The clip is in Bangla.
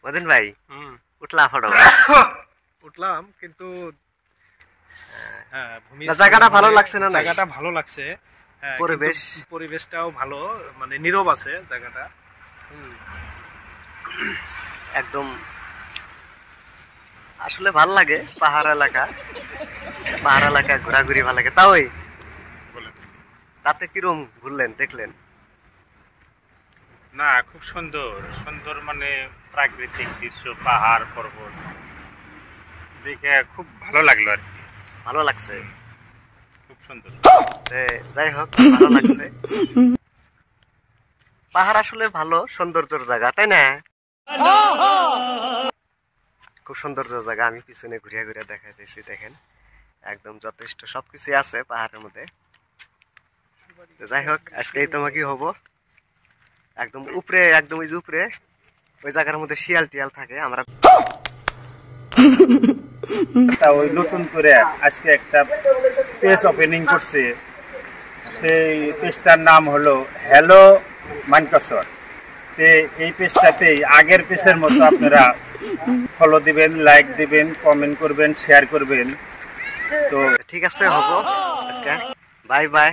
মদিন ভাই উঠলা ফটো উঠলাম কিন্তু জায়গাটা ভালো লাগছে না? জায়গাটা ভালো লাগছে, পরিবেশটাও ভালো, মানে নীরব আছে জায়গাটা একদম। আসলে ভাল লাগে পাহাড় এলাকা ঘোরাঘুরি ভালো লাগে। তাও তাতে কিরম ঘুরলেন দেখলেন? না, খুব সুন্দর সুন্দর, মানে প্রাকৃতিক দৃশ্য, পাহাড় পর্বত দেখে খুব ভালো লাগলো আর কি। ভালো লাগছে, খুব সুন্দর। যাই হোক, ভালো লাগছে। পাহাড় আসলে ভালো সৌন্দর্যের জায়গা, তাই না? খুব সৌন্দর্য জায়গা। আমি পিছনে ঘুরিয়া ঘুরিয়া দেখাইতেছি, দেখেন একদম যথেষ্ট সবকিছু আছে পাহাড়ের মধ্যে। যাই হোক, আজকে তোমাকে হবো একদম উপরে, একদম ওই যে উপরে ওই জায়গার মধ্যে শিয়াল টিয়াল থাকে। আমরা ওই নতুন করে আজকে একটা পেজ ওপেনিং করছে, সেই পেজটার নাম হলো হ্যালো মানকাসর। এই পেজটাতেই আগের পেজের মতো আপনারা ফলো দিবেন, লাইক দিবেন, কমেন্ট করবেন, শেয়ার করবেন। তো ঠিক আছে, হবো আজকে। Bye bye.